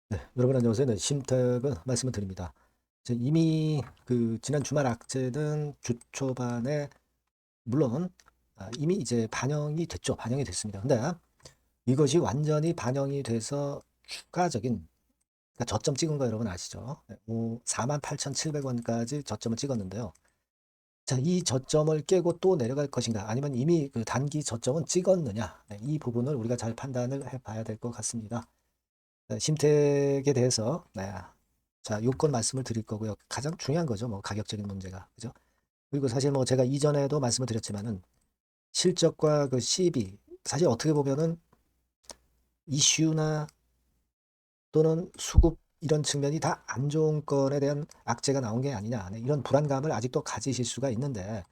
네, 여러분 안녕하세요. 네, 심택은 말씀을 드립니다. 이미 그 지난 주말 악재는 주 초반에 물론 이미 이제 반영이 됐죠. 반영이 됐습니다. 근데 이것이 완전히 반영이 돼서 추가적인 그러니까 저점 찍은 거 여러분 아시죠? 48,700원까지 저점을 찍었는데요. 자, 이 저점을 깨고 또 내려갈 것인가? 아니면 이미 그 단기 저점은 찍었느냐? 네, 이 부분을 우리가 잘 판단을 해봐야 될 것 같습니다. 네, 심택에 대해서 자 요건 말씀을 드릴 거고요. 가장 중요한 거죠. 뭐 가격적인 문제가 그죠? 그리고 사실 뭐 제가 이전에도 말씀을 드렸지만은 실적과 그 CB 사실 어떻게 보면은 이슈나 또는 수급 이런 측면이 다 안 좋은 건에 대한 악재가 나온 게 아니냐 이런 불안감을 아직도 가지실 수가 있는데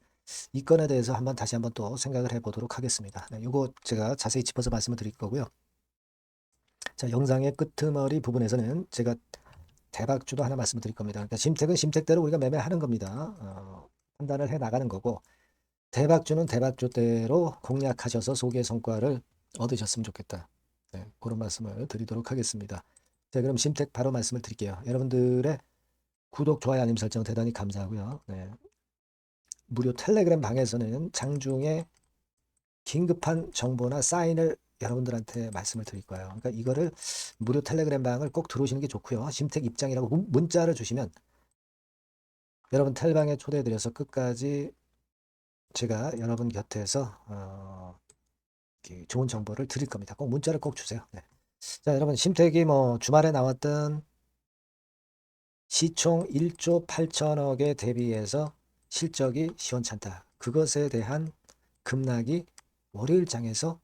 이 건에 대해서 다시 한번 또 생각을 해보도록 하겠습니다. 네, 요거 제가 자세히 짚어서 말씀을 드릴 거고요. 자, 영상의 끄트머리 부분에서는 제가 대박주도 하나 말씀드릴 겁니다. 그러니까 심택은 심택대로 우리가 매매하는 겁니다. 판단을 해 나가는 거고 대박주는 대박주대로 공략하셔서 소개 성과를 얻으셨으면 좋겠다. 네, 그런 말씀을 드리도록 하겠습니다. 자, 그럼 심택 바로 말씀을 드릴게요. 여러분들의 구독, 좋아요, 알림 설정 대단히 감사하고요. 네, 무료 텔레그램 방에서는 장중에 긴급한 정보나 사인을 여러분들한테 말씀을 드릴 거예요. 그러니까 이거를 무료 텔레그램 방을 꼭 들어오시는 게 좋고요. 심택 입장이라고 문자를 주시면 여러분 텔방에 초대해드려서 끝까지 제가 여러분 곁에서 좋은 정보를 드릴 겁니다. 꼭 문자를 꼭 주세요. 네. 자, 여러분 심택이 뭐 주말에 나왔던 시총 1조 8천억에 대비해서 실적이 시원찮다. 그것에 대한 급락이 월요일 장에서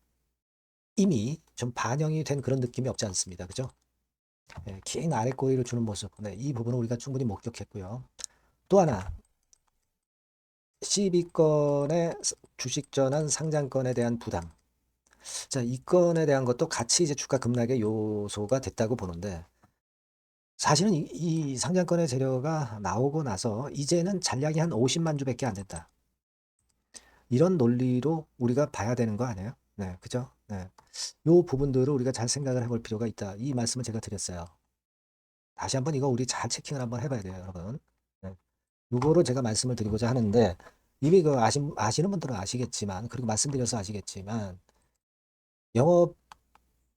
이미 좀 반영이 된 그런 느낌이 없지 않습니다. 그죠? 네, 긴 아래 꼬리를 주는 모습. 네, 이 부분은 우리가 충분히 목격했고요. 또 하나 CB건의 주식 전환 상장건에 대한 부담. 자, 이 건에 대한 것도 같이 이제 주가 급락의 요소가 됐다고 보는데 사실은 이 상장건의 재료가 나오고 나서 이제는 잔량이 한 50만 주밖에 안 된다. 이런 논리로 우리가 봐야 되는 거 아니에요? 네, 그죠? 네. 요 부분들을 우리가 잘 생각을 해볼 필요가 있다. 이 말씀을 제가 드렸어요. 다시 한번 이거 우리 잘 체킹을 한번 해봐야 돼요, 여러분. 네. 요거를 제가 말씀을 드리고자 하는데 이미 그 아시는 분들은 아시겠지만 그리고 말씀드려서 아시겠지만 영업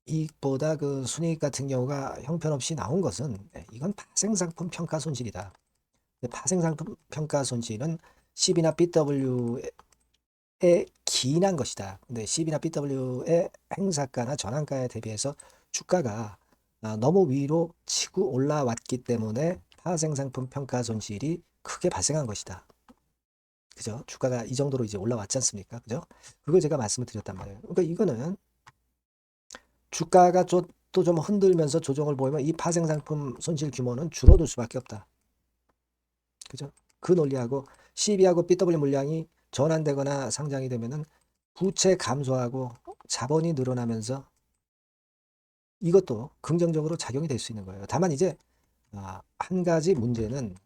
이익보다 그 순이익 같은 경우가 형편없이 나온 것은 이건 파생상품 평가 손실이다. 파생상품 평가 손실은 CB나 BW에 기인한 것이다. 근데 CB나 BW의 행사가나 전환가에 대비해서 주가가 너무 위로 치고 올라왔기 때문에 파생상품 평가 손실이 크게 발생한 것이다. 그죠? 주가가 이 정도로 이제 올라왔지 않습니까? 그죠? 그걸 제가 말씀을 드렸단 말이에요. 그러니까 이거는 주가가 또 좀 흔들면서 조정을 보이면 이 파생상품 손실 규모는 줄어들 수밖에 없다. 그죠? 그 논리하고 CB하고 BW 물량이 전환되거나 상장이 되면은 부채 감소하고 자본이 늘어나면서 이것도 긍정적으로 작용이 될 수 있는 거예요. 다만 이제 한 가지 문제는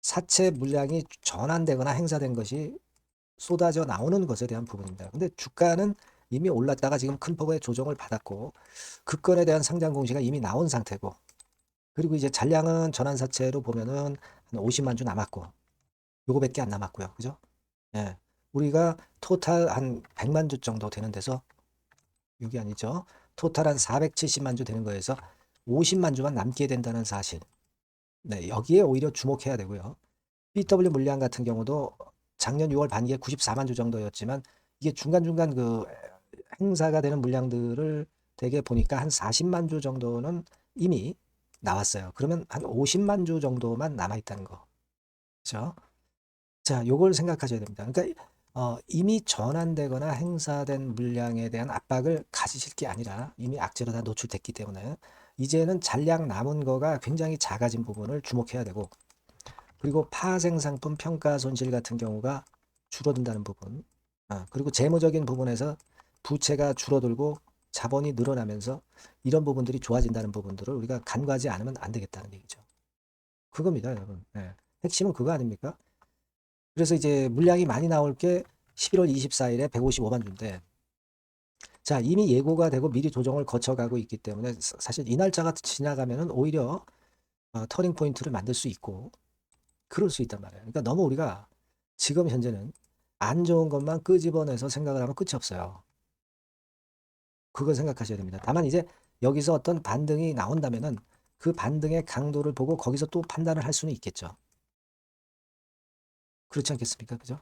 사채 물량이 전환되거나 행사된 것이 쏟아져 나오는 것에 대한 부분입니다. 근데 주가는 이미 올랐다가 지금 큰 폭의 조정을 받았고 그 건에 대한 상장 공시가 이미 나온 상태고 그리고 이제 잔량은 전환사채로 보면은 한 50만 주 남았고 요거밖에 안 남았고요. 그죠? 예. 우리가 토탈 한 100만 주 정도 되는 데서 여기 아니죠. 토탈 한 470만 주 되는 거에서 50만 주만 남게 된다는 사실. 네, 여기에 오히려 주목해야 되고요. BW 물량 같은 경우도 작년 6월 반기에 94만 주 정도였지만 이게 중간중간 그 행사가 되는 물량들을 대개 보니까 한 40만 주 정도는 이미 나왔어요. 그러면 한 50만 주 정도만 남아 있다는 거. 그렇죠? 자, 요걸 생각하셔야 됩니다. 그러니까 이미 전환되거나 행사된 물량에 대한 압박을 가지실 게 아니라 이미 악재로 다 노출됐기 때문에 이제는 잔량 남은 거가 굉장히 작아진 부분을 주목해야 되고 그리고 파생상품 평가 손실 같은 경우가 줄어든다는 부분 그리고 재무적인 부분에서 부채가 줄어들고 자본이 늘어나면서 이런 부분들이 좋아진다는 부분들을 우리가 간과하지 않으면 안 되겠다는 얘기죠. 그겁니다, 여러분. 네. 핵심은 그거 아닙니까? 그래서 이제 물량이 많이 나올 게 11월 24일에 155만 주인데 자, 이미 예고가 되고 미리 조정을 거쳐가고 있기 때문에 사실 이 날짜가 지나가면은 오히려 터닝 포인트를 만들 수 있고 그럴 수 있단 말이에요. 그러니까 너무 우리가 지금 현재는 안 좋은 것만 끄집어내서 생각을 하면 끝이 없어요. 그걸 생각하셔야 됩니다. 다만 이제 여기서 어떤 반등이 나온다면은 그 반등의 강도를 보고 거기서 또 판단을 할 수는 있겠죠. 그렇지 않겠습니까? 그죠?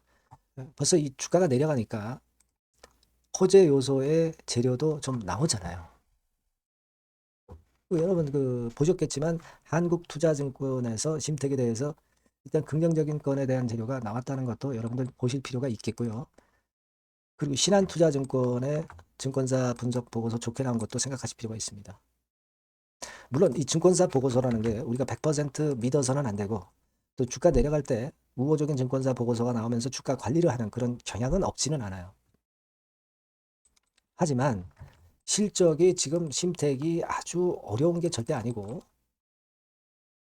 벌써 이 주가가 내려가니까 호재 요소의 재료도 좀 나오잖아요. 여러분 보셨겠지만 한국투자증권에서 심택에 대해서 일단 긍정적인 건에 대한 재료가 나왔다는 것도 여러분들 보실 필요가 있겠고요. 그리고 신한투자증권의 증권사 분석 보고서 좋게 나온 것도 생각하실 필요가 있습니다. 물론 이 증권사 보고서라는 게 우리가 100% 믿어서는 안 되고 또 주가 내려갈 때 우호적인 증권사 보고서가 나오면서 주가 관리를 하는 그런 경향은 없지는 않아요. 하지만 실적이 지금 심택이 아주 어려운 게 절대 아니고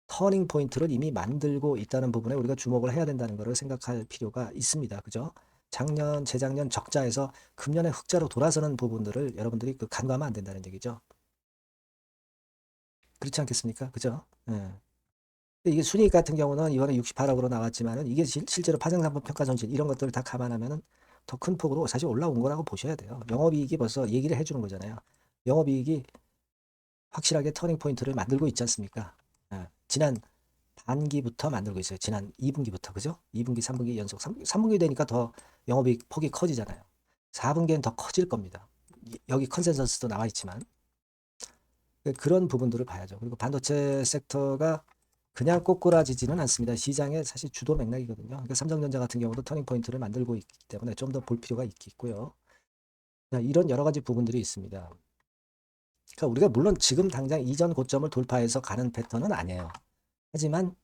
터닝 포인트를 이미 만들고 있다는 부분에 우리가 주목을 해야 된다는 것을 생각할 필요가 있습니다. 그죠? 작년, 재작년 적자에서 금년에 흑자로 돌아서는 부분들을 여러분들이 간과하면 안 된다는 얘기죠. 그렇지 않겠습니까? 그죠? 예. 이게 순이익 같은 경우는 이번에 68억으로 나왔지만은 이게 실제로 파생상품 평가 손실 이런 것들을 다 감안하면은 더 큰 폭으로 사실 올라온 거라고 보셔야 돼요. 영업이익이 벌써 얘기를 해주는 거잖아요. 영업이익이 확실하게 터닝 포인트를 만들고 있지 않습니까? 예. 지난 반기부터 만들고 있어요. 지난 2분기부터 그죠? 2분기, 3분기 연속 3분기 되니까 더 영업이익 폭이 커지잖아요. 4분기엔 더 커질 겁니다. 여기 컨센서스도 나와 있지만 그런 부분들을 봐야죠. 그리고 반도체 섹터가 그냥 꼬꾸라지지는 않습니다. 시장의 사실 주도 맥락이거든요. 그러니까 삼성전자 같은 경우도 터닝 포인트를 만들고 있기 때문에 좀 더 볼 필요가 있겠고요. 이런 여러 가지 부분들이 있습니다. 그러니까 우리가 물론 지금 당장 이전 고점을 돌파해서 가는 패턴은 아니에요. 하지만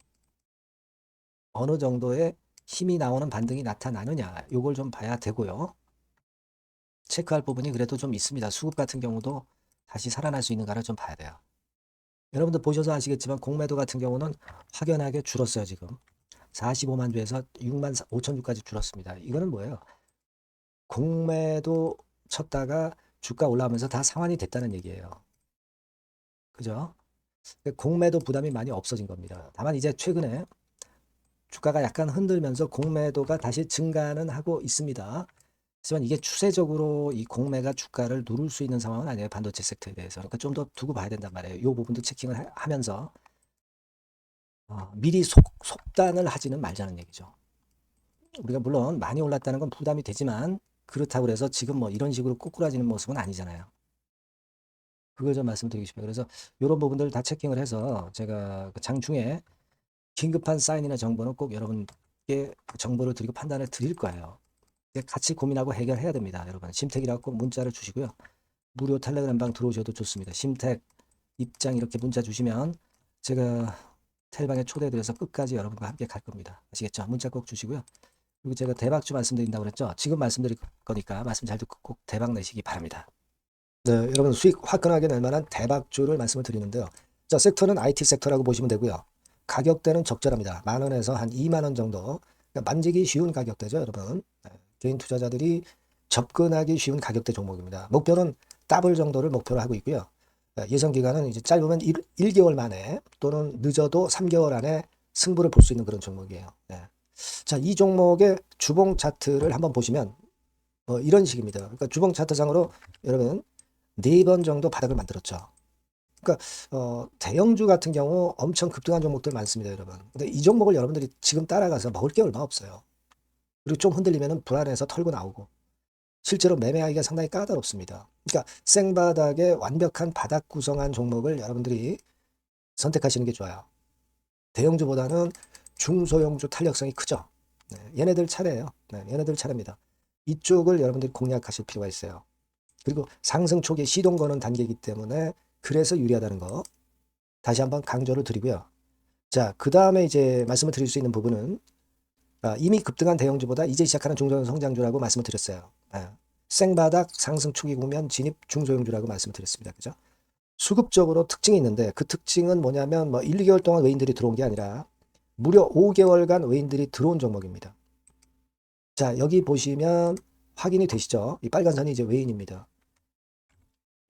어느 정도의 힘이 나오는 반등이 나타나느냐, 요걸 좀 봐야 되고요. 체크할 부분이 그래도 좀 있습니다. 수급 같은 경우도 다시 살아날 수 있는가를 좀 봐야 돼요. 여러분들 보셔서 아시겠지만 공매도 같은 경우는 확연하게 줄었어요, 지금. 45만 주에서 6만 5천 주까지 줄었습니다. 이거는 뭐예요? 공매도 쳤다가 주가 올라오면서 다 상환이 됐다는 얘기예요. 그죠? 공매도 부담이 많이 없어진 겁니다. 다만 이제 최근에 주가가 약간 흔들면서 공매도가 다시 증가는 하고 있습니다. 하지만 이게 추세적으로 이 공매가 주가를 누를 수 있는 상황은 아니에요. 반도체 섹터에 대해서. 그러니까 좀 더 두고 봐야 된단 말이에요. 이 부분도 체킹을 하면서 미리 속단을 하지는 말자는 얘기죠. 우리가 물론 많이 올랐다는 건 부담이 되지만 그렇다고 해서 지금 뭐 이런 식으로 꼬꾸라지는 모습은 아니잖아요. 그걸 좀 말씀드리고 싶어요. 그래서 이런 부분들 다 체킹을 해서 제가 그 장중에 긴급한 사인이나 정보는 꼭 여러분께 정보를 드리고 판단을 드릴 거예요. 같이 고민하고 해결해야 됩니다. 여러분 심택이라고 꼭 문자를 주시고요. 무료 텔레그램방 들어오셔도 좋습니다. 심택 입장 이렇게 문자 주시면 제가 텔방에 초대해드려서 끝까지 여러분과 함께 갈 겁니다. 아시겠죠? 문자 꼭 주시고요. 그리고 제가 대박주 말씀드린다고 그랬죠? 지금 말씀드릴 거니까 말씀 잘 듣고 꼭 대박 내시기 바랍니다. 네, 여러분 수익 화끈하게 낼 만한 대박주를 말씀을 드리는데요. 자, 섹터는 IT 섹터라고 보시면 되고요. 가격대는 적절합니다. 10,000원에서 한 20,000원 정도. 그러니까 만지기 쉬운 가격대죠, 여러분. 네, 개인 투자자들이 접근하기 쉬운 가격대 종목입니다. 목표는 더블 정도를 목표로 하고 있고요. 예상 기간은 이제 짧으면 1개월 만에 또는 늦어도 3개월 안에 승부를 볼 수 있는 그런 종목이에요. 네. 자, 이 종목의 주봉 차트를 한번 보시면 이런 식입니다. 그러니까 주봉 차트상으로 여러분 4번 정도 바닥을 만들었죠. 그러니까 대형주 같은 경우 엄청 급등한 종목들 많습니다, 여러분. 근데 이 종목을 여러분들이 지금 따라가서 먹을 게 얼마 없어요. 그리고 좀 흔들리면 불안해서 털고 나오고 실제로 매매하기가 상당히 까다롭습니다. 그러니까 생바닥에 완벽한 바닥 구성한 종목을 여러분들이 선택하시는 게 좋아요. 대형주보다는 중소형주 탄력성이 크죠. 네, 얘네들 차례예요. 네, 얘네들 차례입니다. 이쪽을 여러분들이 공략하실 필요가 있어요. 그리고 상승 초기에 시동 거는 단계이기 때문에 그래서 유리하다는 거 다시 한번 강조를 드리고요. 자, 그 다음에 이제 말씀을 드릴 수 있는 부분은 이미 급등한 대형주보다 이제 시작하는 중소형 성장주라고 말씀을 드렸어요. 생바닥 상승 초기 국면 진입 중소형주라고 말씀을 드렸습니다. 그죠? 수급적으로 특징이 있는데 그 특징은 뭐냐면 뭐 1, 2개월 동안 외인들이 들어온 게 아니라 무려 5개월간 외인들이 들어온 종목입니다. 자, 여기 보시면 확인이 되시죠? 이 빨간 선이 이제 외인입니다.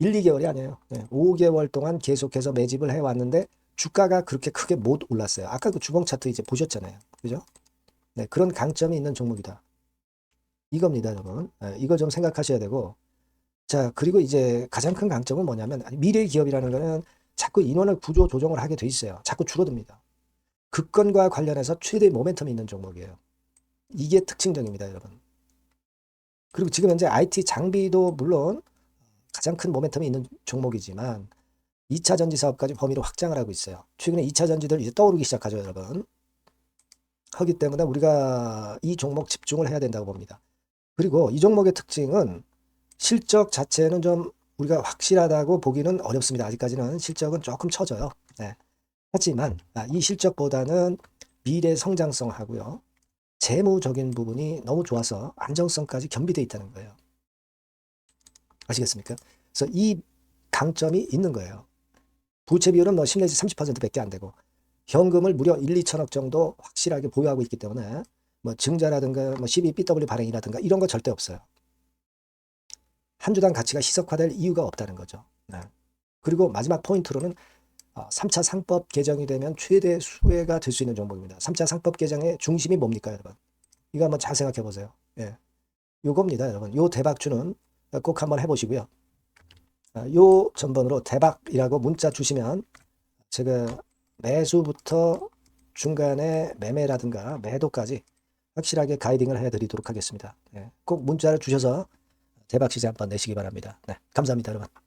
1, 2개월이 아니에요. 5개월 동안 계속해서 매집을 해왔는데 주가가 그렇게 크게 못 올랐어요. 아까 그 주봉 차트 이제 보셨잖아요. 그죠? 네, 그런 강점이 있는 종목이다. 이겁니다, 여러분. 이거 좀 생각하셔야 되고. 자, 그리고 이제 가장 큰 강점은 뭐냐면 미래 기업이라는 거는 자꾸 인원을 구조 조정을 하게 돼 있어요. 자꾸 줄어듭니다. 급건과 관련해서 최대 모멘텀이 있는 종목이에요. 이게 특징적입니다, 여러분. 그리고 지금 현재 IT 장비도 물론 가장 큰 모멘텀이 있는 종목이지만 2차 전지 사업까지 범위를 확장을 하고 있어요. 최근에 2차 전지들 이제 떠오르기 시작하죠, 여러분. 하기 때문에 우리가 이 종목 집중을 해야 된다고 봅니다. 그리고 이 종목의 특징은 실적 자체는 좀 우리가 확실하다고 보기는 어렵습니다. 아직까지는 실적은 조금 처져요. 네. 하지만 이 실적보다는 미래 성장성하고요. 재무적인 부분이 너무 좋아서 안정성까지 겸비되어 있다는 거예요. 아시겠습니까? 그래서 이 강점이 있는 거예요. 부채 비율은 뭐 10 내지 30%밖에 안 되고 현금을 무려 1, 2천억 정도 확실하게 보유하고 있기 때문에 뭐 증자라든가 뭐 12BW 발행이라든가 이런 거 절대 없어요. 한 주당 가치가 희석화될 이유가 없다는 거죠. 네. 그리고 마지막 포인트로는 3차 상법 개정이 되면 최대 수혜가 될 수 있는 종목입니다. 3차 상법 개정의 중심이 뭡니까, 여러분? 이거 한번 잘 생각해 보세요. 예. 요겁니다, 여러분. 요 대박주는 꼭 한번 해보시고요. 요 전번으로 대박이라고 문자 주시면 제가 매수부터 중간에 매매라든가 매도까지 확실하게 가이딩을 해드리도록 하겠습니다. 꼭 문자를 주셔서 대박 시세 한번 내시기 바랍니다. 네, 감사합니다, 여러분.